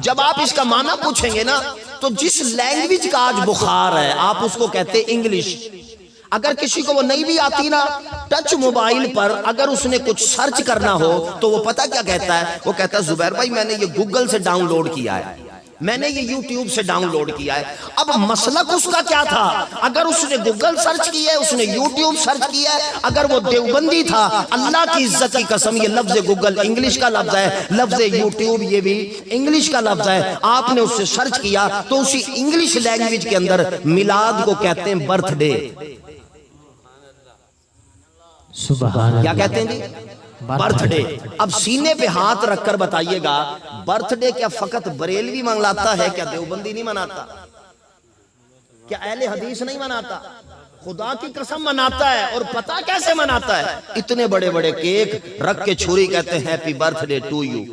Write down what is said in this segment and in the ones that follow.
جب آپ اس کا معنی پوچھیں گے نا تو جس لینگویج کا آج بخار ہے آپ اس کو کہتے ہیں انگلش. اگر کسی کو وہ نہیں بھی آتی نا ٹچ موبائل پر اگر اس نے کچھ سرچ کرنا ہو تو وہ پتہ کیا کہتا ہے؟ وہ کہتا ہے زبیر بھائی میں نے یہ گوگل سے ڈاؤن لوڈ کیا ہے, میں نے یہ یوٹیوب سے ڈاؤن لوڈ کیا ہے. اب مسلک اس کا کیا تھا؟ اگر اس نے گوگل سرچ کیا ہے, اس نے یوٹیوب سرچ کیا ہے, اگر وہ دیوبندی تھا, اللہ کی عزت کی قسم یہ لفظ گوگل انگلش کا لفظ ہے, لفظ یوٹیوب یہ بھی انگلش کا لفظ ہے, آپ نے اس سے سرچ کیا تو اسی انگلش لینگویج کے اندر میلاد کو کہتے ہیں برتھ ڈے. کیا کہتے ہیں جی؟ Birth day. اب سینے پہ ہاتھ رکھ کر بتائیے گا برتھ ڈے کیا فقط بریلوی مناتا ہے, کیا دیوبندی نہیں مناتا, کیا اہل حدیث نہیں مناتا؟ خدا کی قسم مناتا ہے. اور پتہ کیسے مناتا ہے؟ اتنے بڑے بڑے کیک رکھ کے چھری کہتے ہیں happy birthday to you.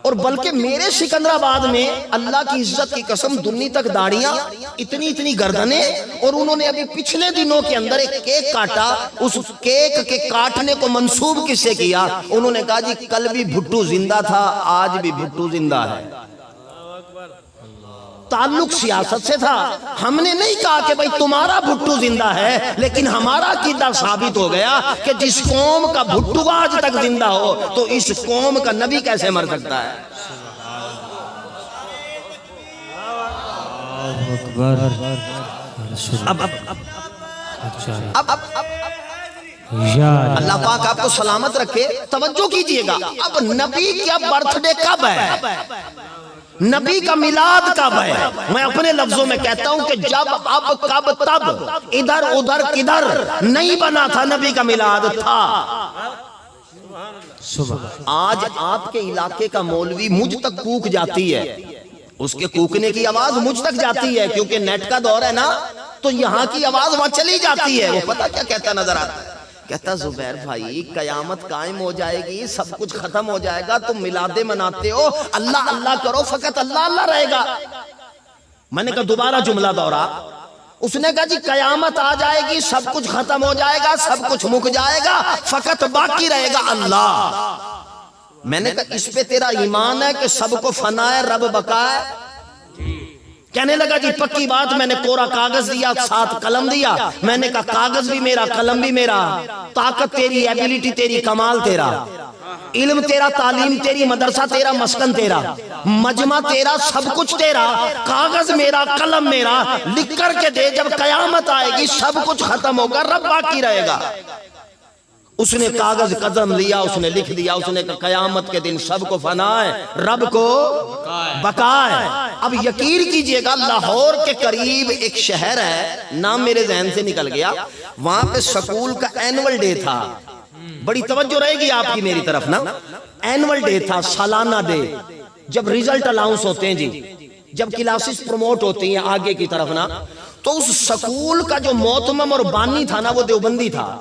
اور بلکہ میرے سکندرآباد میں اللہ کی عزت کی قسم دنی تک داڑیاں, اتنی گردنیں, اور انہوں نے ابھی پچھلے دنوں کے اندر ایک کیک کاٹا. اس کیک کے کاٹنے کو منسوب کس سے کیا؟ انہوں نے کہا جی کل بھی بھٹو زندہ تھا آج بھی بھٹو زندہ ہے. تعلق سیاست سے تھا. ہم نے نہیں کہا کہ بھئی تمہارا بھٹو زندہ ہے, لیکن ہمارا عقیدہ ثابت ہو گیا کہ جس قوم کا بھٹو آج تک زندہ ہو تو اس قوم کا نبی کیسے مر سکتا ہے؟ اب اللہ پاک آپ کو سلامت رکھے. توجہ کیجئے گا, اب نبی کیا برتھ ڈے کب ہے؟ نبی کا میلاد کب ہے؟ میں اپنے لفظوں میں کہتا ہوں کہ جب اب کب تب ادھر ادھر کدھر نہیں بنا تھا, نبی کا میلاد تھا. آج آپ کے علاقے کا مولوی مجھ تک کوک جاتی ہے, اس کے کوکنے کی آواز مجھ تک جاتی ہے کیونکہ نیٹ کا دور ہے نا, تو یہاں کی آواز وہاں چلی جاتی ہے. وہ پتہ کیا کہتا نظر آتا ہے؟ کہتا زبیر بھائی قیامت قائم ہو جائے گی, سب کچھ ختم ہو جائے گا, تم میلادیں مناتے ہو, اللہ اللہ کرو, فقط اللہ اللہ رہے گا. میں نے کہا دوبارہ جملہ دورہ. اس نے کہا جی قیامت آ جائے گی, سب کچھ ختم ہو جائے گا, سب کچھ مک جائے گا, فقط باقی رہے گا اللہ. میں نے کہا اس پہ تیرا ایمان ہے کہ سب کو فنا ہے رب بقا ہے؟ کہنے لگا جی پکی بات. میں نے کورا کاغذ دیا, ساتھ قلم دیا. میں نے کہا کاغذ بھی میرا, قلم بھی میرا, طاقت تیری, ایبیلٹی تیری, کمال تیرا, علم تیرا, تعلیم تیری, مدرسہ تیرا, مسکن تیرا, مجمع تیرا, سب کچھ تیرا, کاغذ میرا, قلم میرا, لکھ کر کے دے, جب قیامت آئے گی سب کچھ ختم ہوگا, رب باقی رہے گا. اس نے کاغذ قلم لیا, اس نے لکھ دیا, اس نے کہا قیامت کے دن سب کو فنا ہے, رب کو بقا ہے. اب یقین کیجئے گا لاہور کے قریب ایک شہر ہے, نام میرے ذہن سے نکل گیا, وہاں پہ سکول کا اینول ڈے تھا. بڑی توجہ رہے گی آپ کی میری طرف نا. اینول ڈے تھا, سالانہ ڈے, جب ریزلٹ الاؤنس ہوتے ہیں جی, جب کلاسز پروموٹ ہوتی ہیں آگے کی طرف نا, تو اس سکول کا جو محتمم اور بانی تھا نا وہ دیوبندی تھا.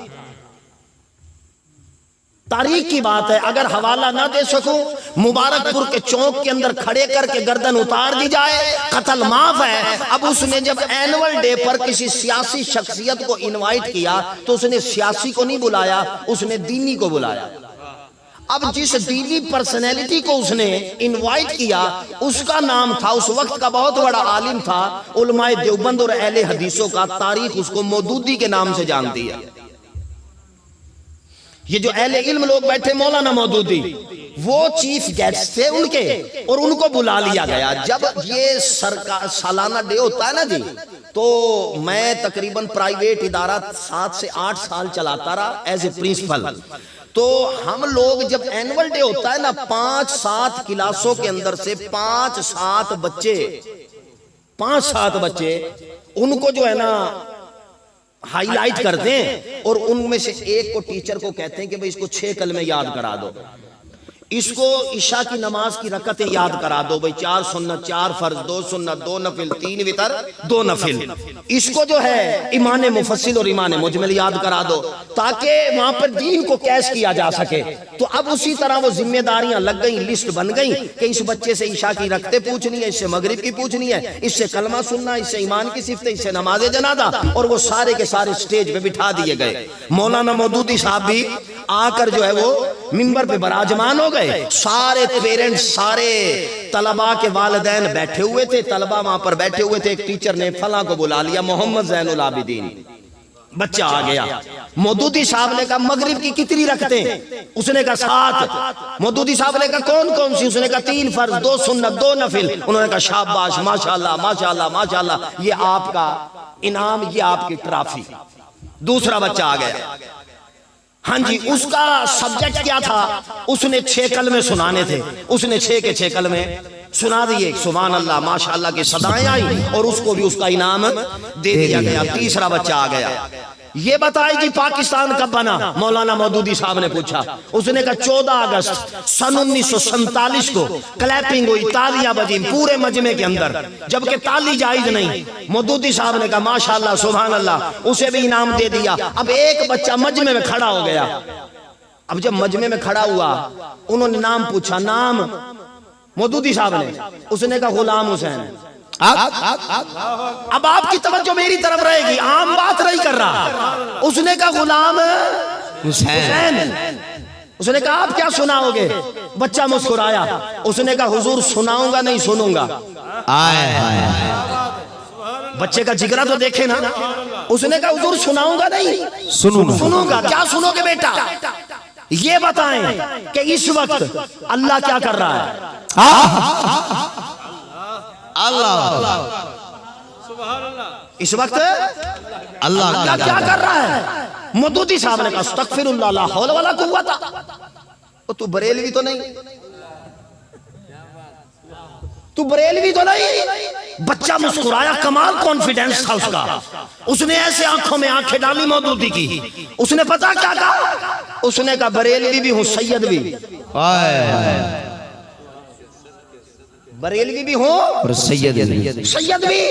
تاریخ کی بات ہے, اگر حوالہ نہ دے سکوں, مبارک پور کے چوک کے اندر کھڑے کر کے گردن اتار دی جائے, قتل معاف ہے. اب اس نے جب اینول ڈے پر کسی سیاسی شخصیت کو انوائٹ کیا تو اس نے سیاسی کو نہیں بلایا, اس نے دینی کو بلایا. اب جس دینی پرسنالٹی کو اس نے انوائٹ کیا اس کا نام تھا, اس وقت کا بہت بڑا عالم تھا, علماء دیوبند اور اہل حدیثوں کا تاریخ اس کو مودودی کے نام سے جانتی ہے. یہ جو اہل علم لوگ بیٹھے مولانا مودودی, وہ چیف گیسٹ تھے ان کے, اور ان کو بلا لیا گیا. جب یہ سالانہ ڈے ہوتا ہے نا جی, تو میں تقریباً پرائیویٹ ادارہ 7 سے 8 سال چلاتا رہا ایز اے پرنسپل. تو ہم لوگ جب اینول ڈے ہوتا ہے نا, 5-7 کلاسوں کے اندر سے 5-7 بچے ان کو جو ہے نا ہائی لائٹ کرتے ہیں, اور ان میں سے ایک کو ٹیچر کو کہتے ہیں کہ بھئی اس کو 6 کلمے یاد کرا دو. اس کو عشاء کی نماز کی رکعتیں یاد کرا دو بھئی، 4 سنت 4 فرض 2 سنت 2 نفل 3 وتر 2 نفل. اس کو جو ہے ایمان مفصل اور ایمان مجمل یاد کرا دو تاکہ وہاں پر دین کو کیش کیا جا سکے. تو اب اسی طرح وہ ذمہ داریاں لگ گئیں، لسٹ بن گئیں کہ اس بچے سے عشاء کی رکعتیں پوچھنی ہے، اس سے مغرب کی پوچھنی ہے، اس سے کلمہ سننا، اس سے ایمان کی صفتیں، اس سے نماز جنازہ، اور وہ سارے کے سارے سٹیج پہ بٹھا دیے گئے. مولانا مودودی صاحب بھی آ کر جو ہے وہ منبر پہ براجمان ہو گئے. سارے پیرنٹس، سارے طلباء کے والدین بیٹھے ہوئے تھے، طلباء وہاں پر بیٹھے ہوئے تھے. ایک ٹیچر نے فلاں کو بلا لیا، محمد زین العابدین. بچہ آ گیا. مودودی صاحب نے کہا مغرب کی کتنی رکھتے ہیں؟ اس نے کہا 7. مودودی صاحب نے کہا کون کون سی؟ اس نے کہا 3 فرض 2 سنت 2 نفل. انہوں نے کہا شاباش، ماشاءاللہ ماشاءاللہ ماشاءاللہ، یہ آپ کا انعام، یہ آپ کی ٹرافی. دوسرا بچہ آ گیا. ہاں جی، اس کا سبجیکٹ کیا تھا؟ اس نے 6 کلمے سنانے تھے. اس نے 6 کے 6 کلمے سنا دیے. سبحان اللہ ماشاءاللہ کی صدائیں آئی اور اس کو بھی اس کا انعام دے دیا گیا. تیسرا بچہ آ گیا. یہ بتائے جی پاکستان کب بنا؟ مولانا مودودی صاحب نے پوچھا. اس نے کہا 14 اگست سن 1947 کو کلیپنگ ہوئی، تالیاں بجیں پورے مجمع کے اندر، جبکہ تالی جائز نہیں. مودودی صاحب نے کہا ماشاءاللہ سبحان اللہ، اسے بھی انعام دے دیا. اب ایک بچہ مجمع میں کھڑا ہو گیا. اب جب مجمع میں کھڑا ہوا، انہوں نے نام پوچھا. نام مودودی صاحب نے. اس نے کہا غلام حسین. اب آپ کی توجہ میری طرف رہے گی، عام بات نہیں کر رہا. اس نے کہا غلام حسین. اس نے کہا آپ کیا سناؤ گے؟ بچہ مسکرایا. اس نے کہا حضور سناؤں گا نہیں سنوں گا. بچے کا جگرا تو دیکھے نا. اس نے کہا حضور سناؤں گا نہیں سنوں گا. کیا سنو گے بیٹا؟ یہ بتائیں کہ اس وقت اللہ کیا کر رہا ہے؟ اللہ اس وقت اللہ کیا کر رہا ہے؟ مودودی صاحب نے کہا استغفر اللہ لا حول ولا قوت. تو بریلوی تو نہیں، تو بریلوی تو نہیں. بچہ مسکرایا، کمال کانفیڈنس تھا اس کا. اس نے ایسے آنکھوں میں آنکھیں ڈالی مودودی کی. اس نے پتا کیا کہا؟ اس نے کہا بریلوی بھی ہوں، سید بھی. بریلوی بھی ہوں اور سید بھی.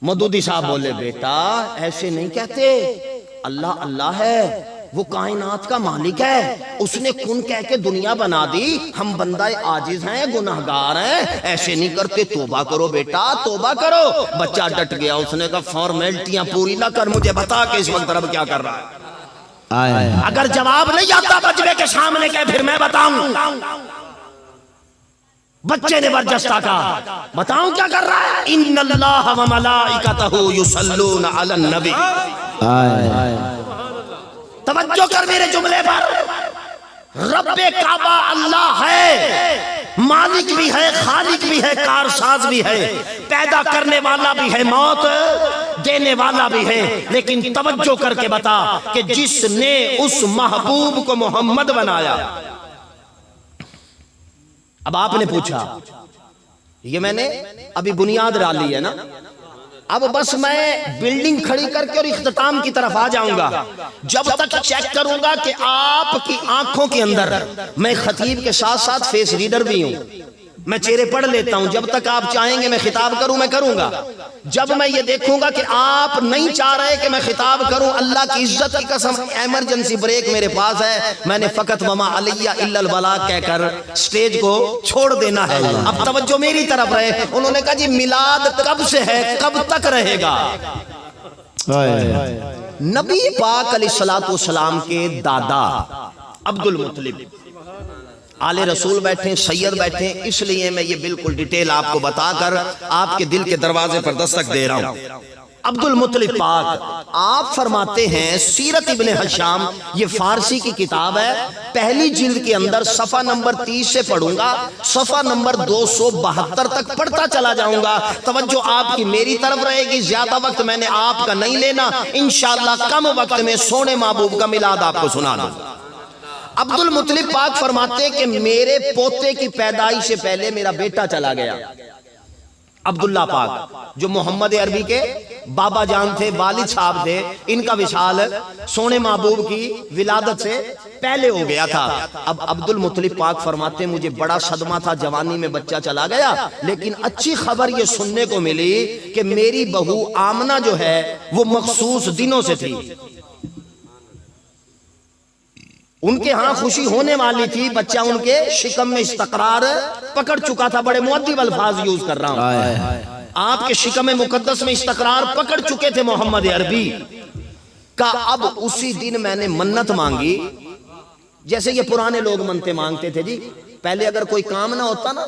مودودی صاحب بولے بیٹا ایسے نہیں کہتے. اللہ اللہ ہے، وہ کائنات کا مالک ہے. اس نے کن کہہ کے دنیا بنا دی. ہم بندہ عاجز ہیں، گناہگار ہیں، ایسے نہیں کرتے. توبہ کرو بیٹا توبہ کرو. بچہ ڈٹ گیا. اس نے کہا فارمیلٹیاں پوری نہ کر، مجھے بتا کہ اس وقت رب کیا کر رہا ہے. اگر جواب نہیں آتا بچے کے سامنے کہ پھر میں بتاؤں. بچے نے برجستہ کہا بتاؤں کیا کر رہا ہے؟ ان اللہ و ملائکتہ یصلون علی النبی. توجہ کر میرے جملے پر. رب کعبہ اللہ ہے، مالک بھی ہے، خالق بھی ہے، کارساز بھی ہے، پیدا کرنے والا بھی ہے، موت دینے والا بھی ہے. لیکن توجہ کر کے بتا کہ جس نے اس محبوب کو محمد بنایا. اب آپ نے پوچھا، یہ میں نے ابھی بنیاد ڈالی ہے نا، اب بس میں بلڈنگ کھڑی کر کے اور اختتام کی طرف آ جاؤں گا. جب تک چیک کروں گا کہ آپ کی آنکھوں کے اندر، میں خطیب کے ساتھ ساتھ فیس ریڈر بھی ہوں، میں چہرے پڑھ لیتا ہوں. جب تک آپ چاہیں گے میں خطاب کروں میں کروں گا. جب میں یہ دیکھوں گا کہ آپ نہیں چاہ رہے کہ میں خطاب کروں، اللہ کی عزت کی قسم ایمرجنسی بریک میرے پاس ہے، میں نے فقط وما علیہ الا البلاغ کہہ کر سٹیج کو چھوڑ دینا ہے. اب توجہ میری طرف رہے. انہوں نے کہا جی میلاد کب سے ہے، کب تک رہے گا؟ نبی پاک علیہ الصلوۃ والسلام کے دادا عبد المطلب، آل رسول بیٹھے، سید بیٹھے، اس لیے میں یہ بالکل ڈیٹیل آپ کو بتا کر آپ کے دل کے دروازے پر دستک دے رہا ہوں. عبد المطلب پاک آپ فرماتے ہیں، سیرت ابن حشام، یہ فارسی کی کتاب ہے، پہلی جلد کے اندر صفحہ نمبر 30 سے پڑھوں گا، صفحہ نمبر 272 تک پڑھتا چلا جاؤں گا. توجہ آپ کی میری طرف رہے گی. زیادہ وقت میں نے آپ کا نہیں لینا، انشاءاللہ کم وقت میں سونے محبوب کا میلاد آپ کو سنا دوں. عبد المطلب پاک فرماتے کہ میرے پوتے کی پیدائش سے پہلے میرا بیٹا چلا گیا، عبداللہ پاک، جو محمد عربی کے بابا جان تھے، والد صاحب تھے، ان کا وصال سونے محبوب کی ولادت سے پہلے ہو گیا تھا۔ اب عبد المطلب پاک فرماتے ہیں مجھے بڑا صدمہ تھا، جوانی میں بچہ چلا گیا، لیکن اچھی خبر یہ سننے کو ملی کہ میری بہو آمنہ جو ہے وہ مخصوص دنوں سے تھی، ان کے ہاں خوشی ہونے والی تھی، بچہ ان کے شکم میں استقرار پکڑ چکا تھا۔ بڑے مؤدب الفاظ یوز کر رہا ہوں، آپ کے شکم مقدس میں استقرار پکڑ چکے تھے محمد عربی کا۔ اب اسی دن میں نے منت مانگی، جیسے یہ پرانے لوگ منتے مانگتے تھے جی، پہلے اگر کوئی کام نہ ہوتا نا